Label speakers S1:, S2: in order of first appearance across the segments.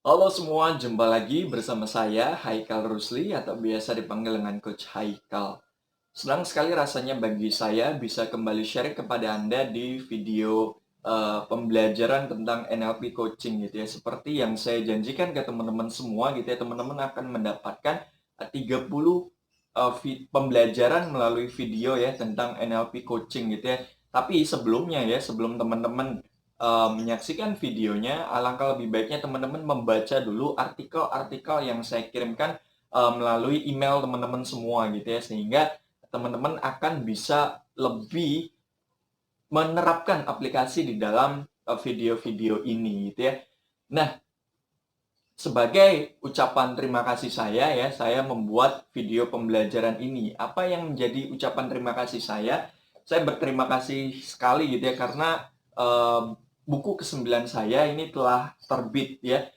S1: Halo semua, jumpa lagi bersama saya Haikal Rusli atau biasa dipanggil dengan Coach Haikal. Senang sekali rasanya bagi saya bisa kembali share kepada Anda di video pembelajaran tentang NLP coaching gitu ya. Seperti yang saya janjikan ke teman-teman semua gitu ya, teman-teman akan mendapatkan 30 pembelajaran melalui video ya tentang NLP coaching gitu ya. Tapi sebelumnya ya, sebelum teman-teman menyaksikan videonya, alangkah lebih baiknya teman-teman membaca dulu artikel-artikel yang saya kirimkan melalui email teman-teman semua gitu ya, sehingga teman-teman akan bisa lebih menerapkan aplikasi di dalam video-video ini gitu ya. Nah, sebagai ucapan terima kasih saya ya, saya membuat video pembelajaran ini. Apa yang menjadi ucapan terima kasih saya? Saya berterima kasih sekali gitu ya karena buku ke-9 saya ini telah terbit ya.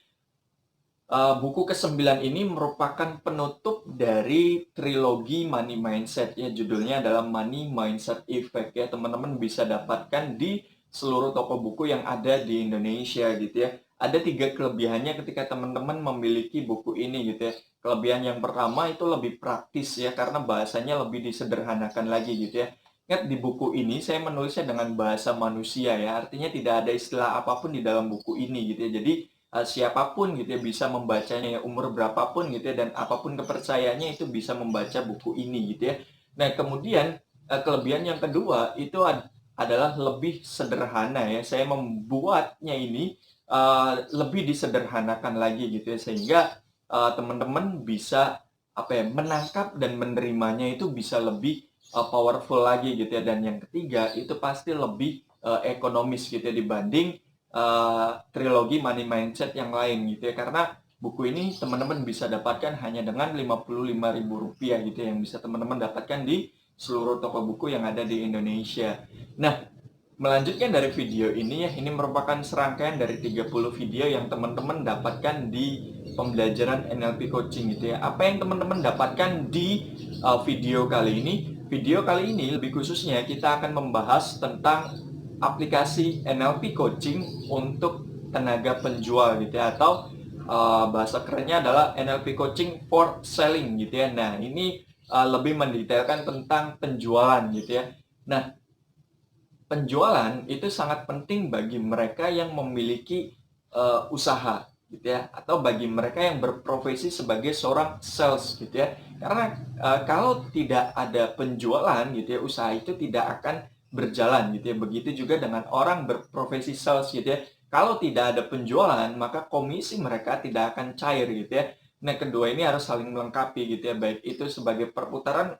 S1: Buku ke-9 ini merupakan penutup dari trilogi Money Mindset ya. Judulnya adalah Money Mindset Effect ya. Teman-teman bisa dapatkan di seluruh toko buku yang ada di Indonesia gitu ya. Ada 3 kelebihannya ketika teman-teman memiliki buku ini gitu ya. Kelebihan yang pertama itu lebih praktis ya karena bahasanya lebih disederhanakan lagi gitu ya. Ingat di buku ini saya menulisnya dengan bahasa manusia ya. Artinya tidak ada istilah apapun di dalam buku ini gitu ya. Jadi siapapun gitu ya bisa membacanya ya, umur berapapun gitu ya, dan apapun kepercayaannya itu bisa membaca buku ini gitu ya. Nah kemudian kelebihan yang kedua itu adalah lebih sederhana ya. Saya membuatnya ini lebih disederhanakan lagi gitu ya, sehingga teman-teman bisa apa ya, menangkap dan menerimanya itu bisa lebih powerful lagi gitu ya. Dan yang ketiga itu pasti lebih ekonomis gitu ya dibanding trilogi Money Mindset yang lain gitu ya, karena buku ini teman-teman bisa dapatkan hanya dengan Rp55.000 gitu ya, yang bisa teman-teman dapatkan di seluruh toko buku yang ada di Indonesia. Nah, melanjutkan dari video ini ya, ini merupakan serangkaian dari 30 video yang teman-teman dapatkan di pembelajaran NLP coaching gitu ya. Apa yang teman-teman dapatkan di video kali ini? Video kali ini lebih khususnya kita akan membahas tentang aplikasi NLP coaching untuk tenaga penjual gitu ya, atau bahasa kerennya adalah NLP coaching for selling gitu ya. Nah, ini lebih mendetailkan tentang penjualan gitu ya. Nah, penjualan itu sangat penting bagi mereka yang memiliki usaha gitu ya, atau bagi mereka yang berprofesi sebagai seorang sales gitu ya. Karena kalau tidak ada penjualan gitu ya, usaha itu tidak akan berjalan gitu ya. Begitu juga dengan orang berprofesi sales gitu ya. Kalau tidak ada penjualan, maka komisi mereka tidak akan cair gitu ya. Nah, kedua ini harus saling melengkapi gitu ya, baik itu sebagai perputaran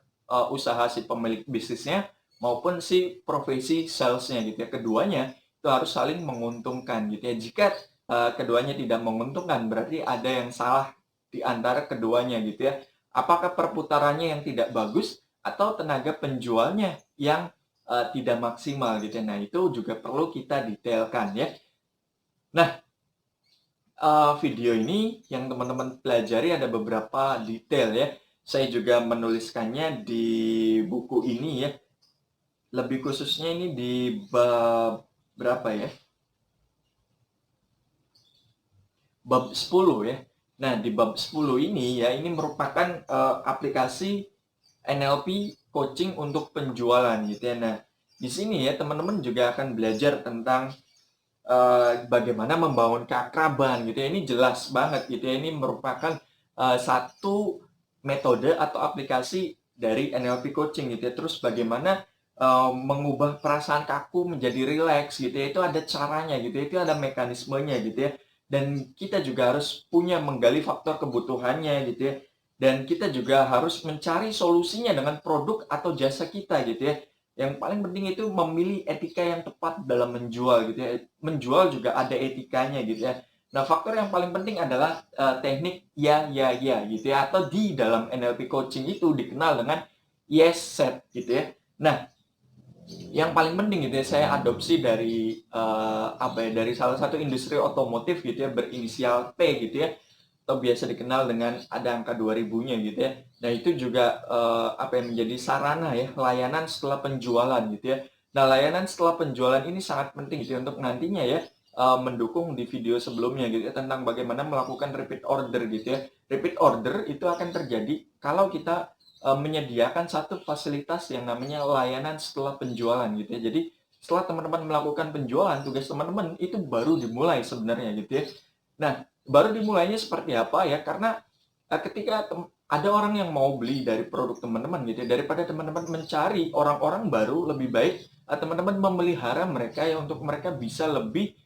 S1: usaha si pemilik bisnisnya maupun si profesi salesnya gitu ya. Keduanya itu harus saling menguntungkan gitu ya. Jika keduanya tidak menguntungkan, berarti ada yang salah di antara keduanya gitu ya. Apakah perputarannya yang tidak bagus atau tenaga penjualnya yang tidak maksimal gitu ya. Nah, itu juga perlu kita detailkan ya. Nah, video ini yang teman-teman pelajari ada beberapa detail ya. Saya juga menuliskannya di buku ini ya. Lebih khususnya ini di bab berapa ya? Bab 10 ya. Nah, di bab 10 ini ya, ini merupakan aplikasi NLP coaching untuk penjualan gitu ya. Nah, di sini ya teman-teman juga akan belajar tentang bagaimana membangun keakraban gitu ya. Ini jelas banget gitu ya. Ini merupakan satu metode atau aplikasi dari NLP coaching gitu ya. Terus bagaimana mengubah perasaan kaku menjadi rileks gitu ya. Itu ada caranya gitu ya. Itu ada mekanismenya gitu ya. Dan kita juga harus punya menggali faktor kebutuhannya gitu ya. Dan kita juga harus mencari solusinya dengan produk atau jasa kita gitu ya. Yang paling penting itu memilih etika yang tepat dalam menjual gitu ya. Menjual juga ada etikanya gitu ya. Nah, faktor yang paling penting adalah teknik ya gitu ya, atau di dalam NLP coaching itu dikenal dengan yes set gitu ya. Nah, yang paling penting gitu ya, saya adopsi dari apa ya, dari salah satu industri otomotif gitu ya, berinisial P gitu ya, atau biasa dikenal dengan ada angka 2000-nya gitu ya. Nah, itu juga apa yang menjadi sarana ya, layanan setelah penjualan gitu ya. Nah, layanan setelah penjualan ini sangat penting gitu ya, untuk nantinya ya mendukung di video sebelumnya gitu ya, tentang bagaimana melakukan repeat order gitu ya. Repeat order itu akan terjadi kalau kita menyediakan satu fasilitas yang namanya layanan setelah penjualan gitu ya. Jadi setelah teman-teman melakukan penjualan, tugas teman-teman itu baru dimulai sebenarnya gitu ya. Nah, baru dimulainya seperti apa ya? Karena ketika ada orang yang mau beli dari produk teman-teman gitu ya, daripada teman-teman mencari orang-orang baru, lebih baik teman-teman memelihara mereka ya, untuk mereka bisa lebih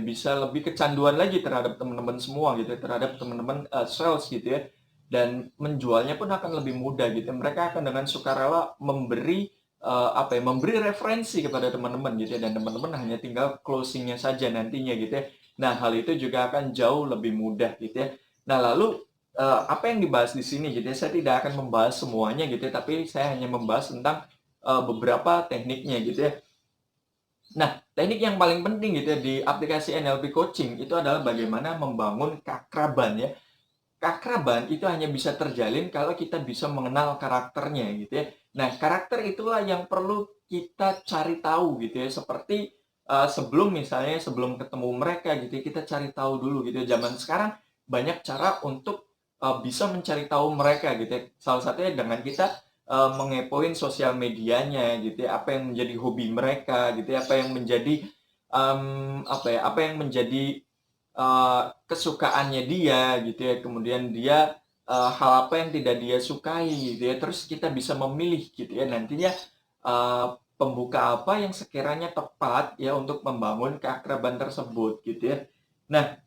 S1: bisa lebih kecanduan lagi terhadap teman-teman semua gitu ya, terhadap teman-teman sales gitu ya, dan menjualnya pun akan lebih mudah gitu. Mereka akan dengan sukarela memberi memberi referensi kepada teman-teman gitu ya, dan teman-teman hanya tinggal closingnya saja nantinya gitu ya. Nah, hal itu juga akan jauh lebih mudah gitu ya. Nah, lalu apa yang dibahas di sini gitu ya, saya tidak akan membahas semuanya gitu ya, tapi saya hanya membahas tentang beberapa tekniknya gitu ya. Nah, teknik yang paling penting gitu ya di aplikasi NLP Coaching itu adalah bagaimana membangun keakraban ya. Keakraban itu hanya bisa terjalin kalau kita bisa mengenal karakternya gitu ya. Nah, karakter itulah yang perlu kita cari tahu gitu ya. Seperti sebelum ketemu mereka gitu ya, kita cari tahu dulu gitu ya. Zaman sekarang banyak cara untuk bisa mencari tahu mereka gitu ya. Salah satunya dengan kita mengepoin sosial medianya gitu ya, apa yang menjadi hobi mereka gitu ya, apa yang menjadi apa yang menjadi kesukaannya dia gitu ya, kemudian dia hal apa yang tidak dia sukai gitu ya, terus kita bisa memilih gitu ya nantinya pembuka apa yang sekiranya tepat ya untuk membangun keakraban tersebut gitu ya. Nah,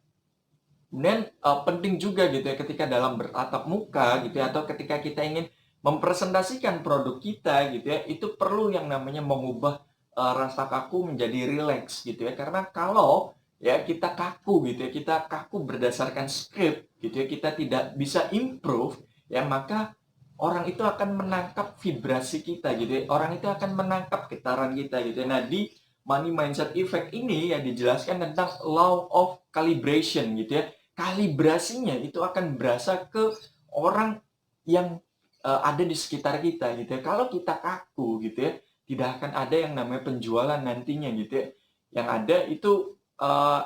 S1: kemudian penting juga gitu ya ketika dalam bertatap muka gitu ya, atau ketika kita ingin mempresentasikan produk kita gitu ya, itu perlu yang namanya mengubah rasa kaku menjadi rileks gitu ya. Karena kalau ya kita kaku gitu ya, kita kaku berdasarkan script gitu ya, kita tidak bisa improve ya, maka orang itu akan menangkap vibrasi kita gitu ya, orang itu akan menangkap getaran kita gitu ya. Nah, di Money Mindset Effect ini ya dijelaskan tentang law of calibration gitu ya. Kalibrasinya itu akan berasa ke orang yang ada di sekitar kita gitu ya. Kalau kita kaku gitu ya, tidak akan ada yang namanya penjualan nantinya gitu ya. Yang ada itu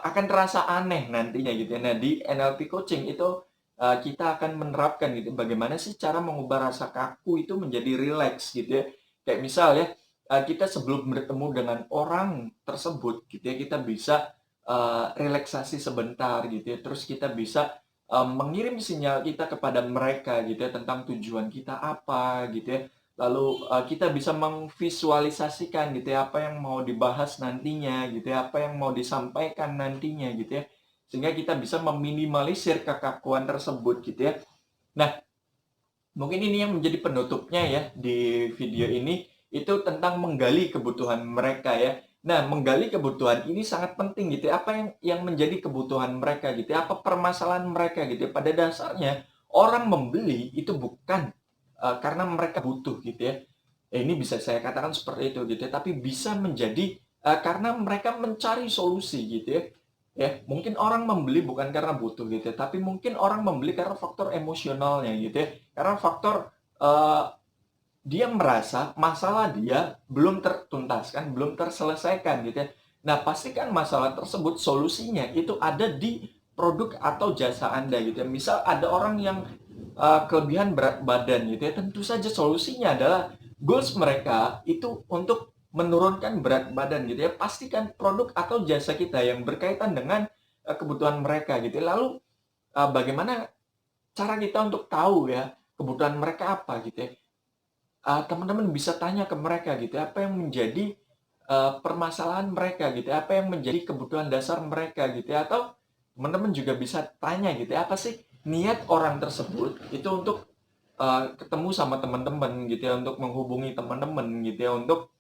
S1: akan terasa aneh nantinya gitu ya. Nah, di NLP coaching itu kita akan menerapkan gitu bagaimana sih cara mengubah rasa kaku itu menjadi rileks gitu ya. Kayak misal ya, kita sebelum bertemu dengan orang tersebut gitu ya, kita bisa relaksasi sebentar gitu ya. Terus kita bisa mengirim sinyal kita kepada mereka gitu ya, tentang tujuan kita apa gitu ya. Lalu kita bisa memvisualisasikan gitu ya, apa yang mau dibahas nantinya gitu ya, apa yang mau disampaikan nantinya gitu ya. Sehingga kita bisa meminimalisir kekakuan tersebut gitu ya. Nah, mungkin ini yang menjadi penutupnya ya di video ini, itu tentang menggali kebutuhan mereka ya. Nah, menggali kebutuhan ini sangat penting gitu ya. Apa yang menjadi kebutuhan mereka gitu ya, apa permasalahan mereka gitu ya. Pada dasarnya orang membeli itu bukan karena mereka butuh gitu ya. Ini bisa saya katakan seperti itu gitu ya, tapi bisa menjadi karena mereka mencari solusi gitu ya. Ya, mungkin orang membeli bukan karena butuh gitu ya, tapi mungkin orang membeli karena faktor emosionalnya gitu ya. Karena faktor dia merasa masalah dia belum tertuntaskan, belum terselesaikan gitu ya. Nah, pastikan masalah tersebut solusinya itu ada di produk atau jasa Anda gitu ya. Misal ada orang yang kelebihan berat badan gitu ya, tentu saja solusinya adalah goals mereka itu untuk menurunkan berat badan gitu ya. Pastikan produk atau jasa kita yang berkaitan dengan kebutuhan mereka gitu ya. Lalu bagaimana cara kita untuk tahu ya kebutuhan mereka apa gitu ya. Teman-teman bisa tanya ke mereka gitu ya, apa yang menjadi permasalahan mereka gitu ya, apa yang menjadi kebutuhan dasar mereka gitu ya, atau teman-teman juga bisa tanya gitu ya, apa sih niat orang tersebut itu untuk ketemu sama teman-teman gitu ya, untuk menghubungi teman-teman gitu ya, untuk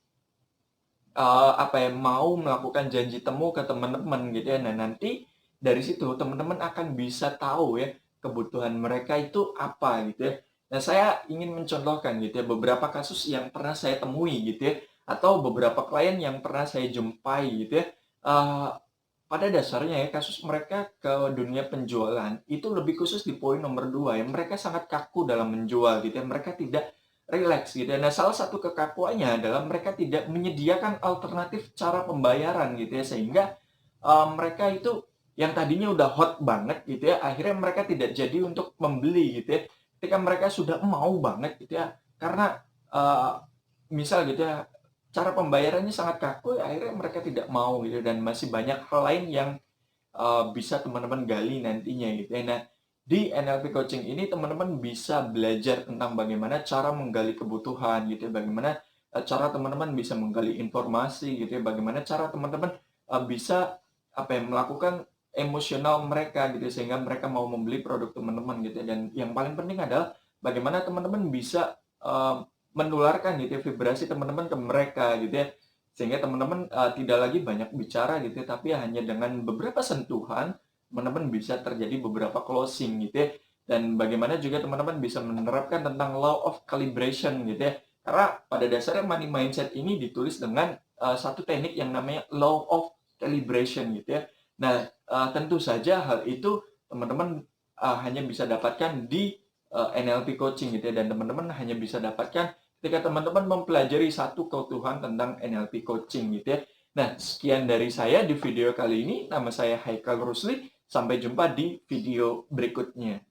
S1: mau melakukan janji temu ke teman-teman gitu ya. Nah, nanti dari situ teman-teman akan bisa tahu ya kebutuhan mereka itu apa gitu ya. Nah, saya ingin mencontohkan gitu ya beberapa kasus yang pernah saya temui gitu ya, atau beberapa klien yang pernah saya jumpai gitu ya. Eh, Pada dasarnya ya kasus mereka ke dunia penjualan itu lebih khusus di poin nomor 2 ya. Mereka sangat kaku dalam menjual gitu ya. Mereka tidak relax gitu ya. Nah, salah satu kekakuannya adalah mereka tidak menyediakan alternatif cara pembayaran gitu ya, sehingga mereka itu yang tadinya udah hot banget gitu ya, akhirnya mereka tidak jadi untuk membeli gitu ya. Ketika mereka sudah mau banget gitu ya, karena misal gitu ya, cara pembayarannya sangat kaku, akhirnya mereka tidak mau gitu, dan masih banyak hal lain yang bisa teman-teman gali nantinya gitu ya. Nah, di NLP coaching ini teman-teman bisa belajar tentang bagaimana cara menggali kebutuhan gitu ya, bagaimana cara teman-teman bisa menggali informasi gitu ya, bagaimana cara teman-teman bisa apa ya, melakukan emosional mereka gitu ya, sehingga mereka mau membeli produk teman-teman gitu ya. Dan yang paling penting adalah bagaimana teman-teman bisa menularkan gitu ya, vibrasi teman-teman ke mereka gitu ya, sehingga teman-teman tidak lagi banyak bicara gitu ya, tapi hanya dengan beberapa sentuhan teman-teman bisa terjadi beberapa closing gitu ya. Dan bagaimana juga teman-teman bisa menerapkan tentang law of calibration gitu ya, karena pada dasarnya money mindset ini ditulis dengan satu teknik yang namanya law of calibration gitu ya. Nah, tentu saja hal itu teman-teman hanya bisa dapatkan di NLP coaching gitu ya, dan teman-teman hanya bisa dapatkan ketika teman-teman mempelajari satu keutuhan tentang NLP coaching gitu ya. Nah, sekian dari saya di video kali ini. Nama saya Haikal Rusli. Sampai jumpa di video berikutnya.